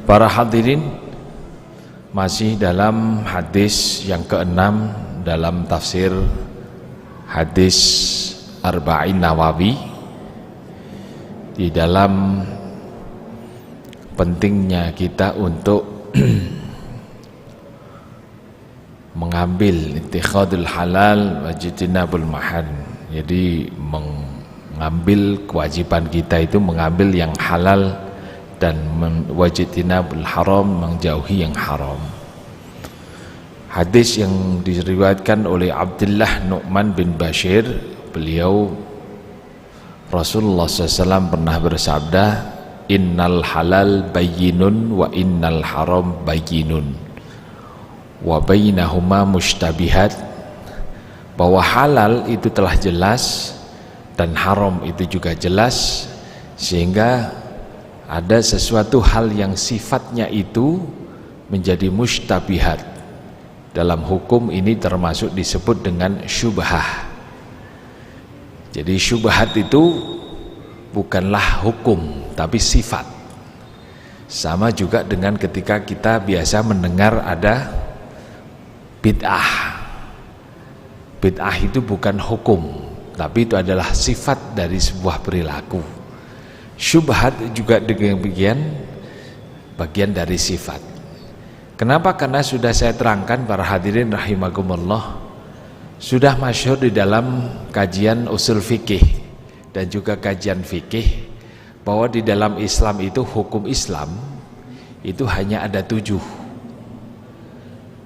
Para hadirin, masih dalam hadis yang keenam dalam tafsir hadis Arba'in Nawawi, di dalam pentingnya kita untuk mengambil ittikhadul halal wa jitinabul mahan. Jadi mengambil kewajiban kita itu mengambil yang halal dan wajitinabul haram, menjauhi yang haram. Hadis yang diriwayatkan oleh Abdullah Nu'man bin Bashir, beliau Rasulullah SAW pernah bersabda, innal halal bayyinun wa innal haram bayyinun wa bainahuma mushtabihat, bahwa halal itu telah jelas dan haram itu juga jelas, sehingga ada sesuatu hal yang sifatnya itu menjadi mushtabihat. Dalam hukum ini termasuk disebut dengan syubhah. Jadi syubhat itu bukanlah hukum tapi sifat. Sama juga dengan ketika kita biasa mendengar ada bid'ah. Bid'ah itu bukan hukum, tapi itu adalah sifat dari sebuah perilaku. Syubhat juga demikian, bagian dari sifat. Kenapa? Karena sudah saya terangkan para hadirin rahimakumullah, sudah masyhur di dalam kajian usul fikih dan juga kajian fikih, bahwa di dalam Islam itu hukum Islam itu hanya ada 7: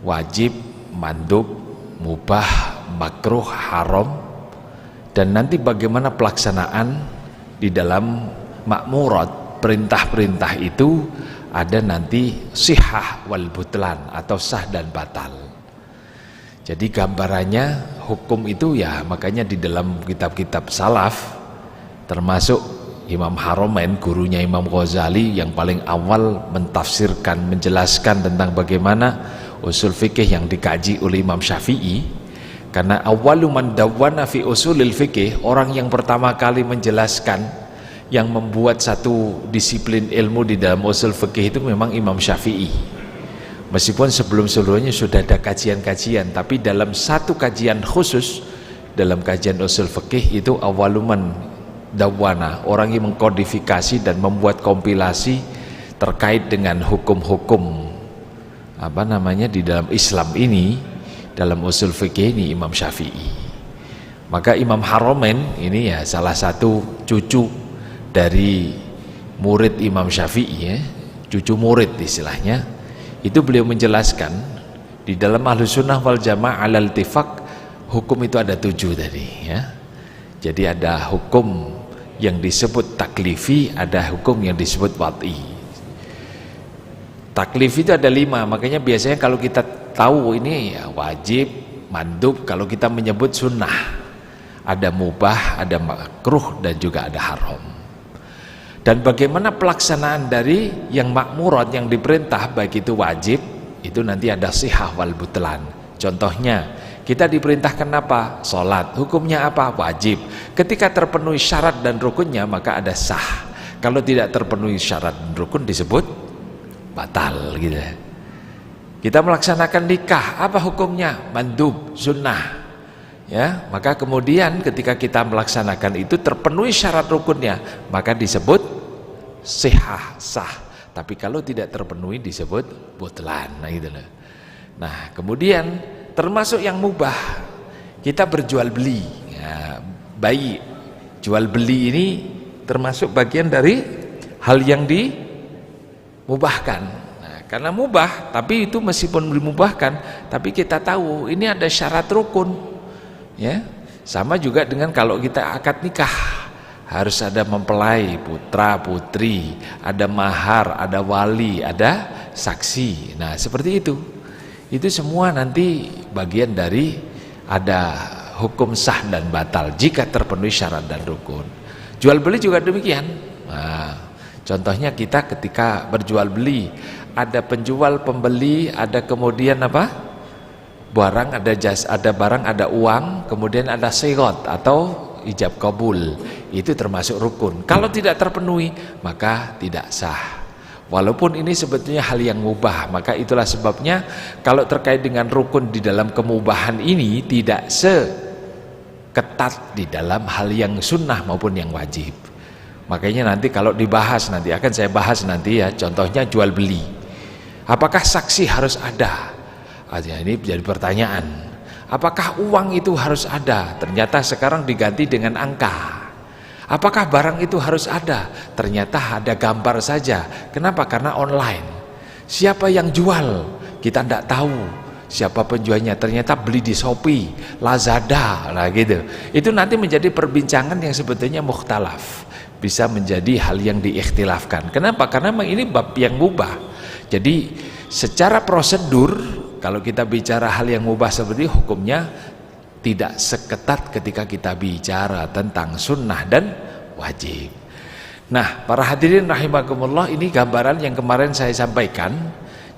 wajib, mandub, mubah, makruh, haram, dan nanti bagaimana pelaksanaan di dalam makmurat, perintah-perintah itu ada nanti sihah wal butlan, atau sah dan batal. Jadi gambarannya hukum itu ya, makanya di dalam kitab-kitab salaf termasuk Imam Haramain, gurunya Imam Ghazali, yang paling awal mentafsirkan, menjelaskan tentang bagaimana usul fikih yang dikaji oleh Imam Syafi'i. Karena awwalu man dawwana fi usulil fikih, orang yang pertama kali menjelaskan, yang membuat satu disiplin ilmu di dalam usul fikih itu memang Imam Syafi'i. Meskipun sebelum-sebelumnya sudah ada kajian-kajian, tapi dalam satu kajian khusus dalam kajian usul fikih itu awaluman dawwana, orang yang mengkodifikasi dan membuat kompilasi terkait dengan hukum-hukum di dalam Islam ini, dalam usul fikih ini Imam Syafi'i. Maka Imam Haramain ini ya salah satu cucu dari murid Imam Syafi'i, ya, cucu murid istilahnya. Itu beliau menjelaskan di dalam Ahlus Sunnah wal Jamaah alal ittifaq, hukum itu ada 7 tadi, ya. Jadi ada hukum yang disebut taklifi, ada hukum yang disebut wad'i. Taklifi itu ada 5, makanya biasanya kalau kita tahu ini ya wajib, mandub, kalau kita menyebut sunnah. Ada mubah, ada makruh, dan juga ada haram. Dan bagaimana pelaksanaan dari yang makmurat, yang diperintah, baik itu wajib, itu nanti ada sihah wal butlan. Contohnya, kita diperintahkan apa? Sholat. Hukumnya apa? Wajib. Ketika terpenuhi syarat dan rukunnya, maka ada sah. Kalau tidak terpenuhi syarat dan rukun disebut batal, gitu. Kita melaksanakan nikah, apa hukumnya? Mandub, sunnah. Ya, maka kemudian ketika kita melaksanakan itu terpenuhi syarat rukunnya, maka disebut sihah, sah. Tapi kalau tidak terpenuhi disebut butlan. Nah, gitu loh. Nah, kemudian termasuk yang mubah, kita berjual beli, ya, baik. Jual beli ini termasuk bagian dari hal yang dimubahkan. Nah, karena mubah, tapi itu meskipun dimubahkan, tapi kita tahu ini ada syarat rukun. Ya, sama juga dengan kalau kita akad nikah, harus ada mempelai, putra, putri, ada mahar, ada wali, ada saksi. Nah, seperti itu. Itu semua nanti bagian dari ada hukum sah dan batal jika terpenuhi syarat dan rukun. Jual beli juga demikian. Nah, contohnya kita ketika berjual beli, ada penjual, pembeli, ada kemudian apa? Barang, ada jas, ada barang, ada uang, kemudian ada sigot atau ijab kabul. Itu termasuk rukun. Kalau tidak terpenuhi, maka tidak sah. Walaupun ini sebetulnya hal yang mubah, maka itulah sebabnya kalau terkait dengan rukun di dalam kemubahan ini tidak seketat di dalam hal yang sunnah maupun yang wajib. Makanya nanti kalau dibahas, nanti akan saya bahas nanti ya, contohnya jual beli. Apakah saksi harus ada? Ini jadi pertanyaan. Apakah uang itu harus ada? Ternyata sekarang diganti dengan angka. Apakah barang itu harus ada? Ternyata ada gambar saja. Kenapa? Karena online. Siapa yang jual? Kita tidak tahu. Siapa penjualnya? Ternyata beli di Shopee, Lazada, lah gitu. Itu nanti menjadi perbincangan yang sebetulnya mukhtalaf. Bisa menjadi hal yang diikhtilafkan. Kenapa? Karena memang ini bab yang mubah. Jadi secara prosedur, kalau kita bicara hal yang mubah seperti hukumnya tidak seketat ketika kita bicara tentang sunnah dan wajib. Nah, para hadirin rahimakumullah, ini gambaran yang kemarin saya sampaikan.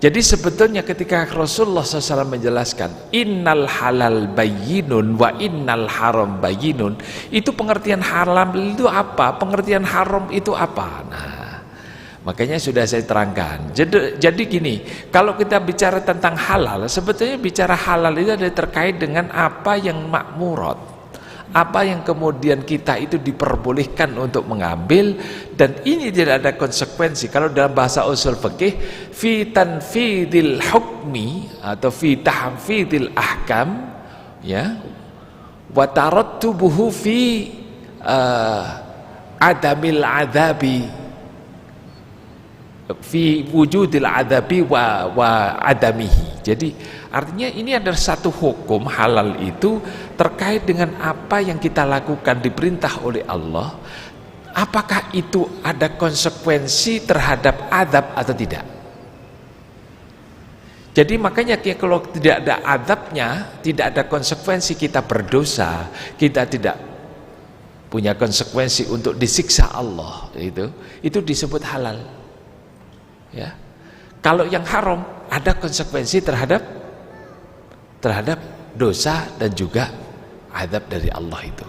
Jadi sebetulnya ketika Rasulullah SAW menjelaskan innal halal bayyinun wa innal haram bayyinun, itu pengertian halal itu apa? Pengertian haram itu apa? Nah, makanya sudah saya terangkan. Jadi gini, kalau kita bicara tentang halal, sebetulnya bicara halal itu ada terkait dengan apa yang makmurat, apa yang kemudian kita itu diperbolehkan untuk mengambil, dan ini tidak ada konsekuensi. Kalau dalam bahasa usul fikih, fi tanfidil hukmi atau fi tahfidil ahkam, ya, wa tarattubuhu fi adamil adabi, fi wujudil adabi wa adamihi. Jadi artinya ini adalah satu hukum halal itu terkait dengan apa yang kita lakukan diperintah oleh Allah. Apakah itu ada konsekuensi terhadap adab atau tidak? Jadi makanya kalau tidak ada adabnya, tidak ada konsekuensi, kita berdosa, kita tidak punya konsekuensi untuk disiksa Allah, itu disebut halal. Ya. Kalau yang haram ada konsekuensi terhadap dosa dan juga azab dari Allah itu.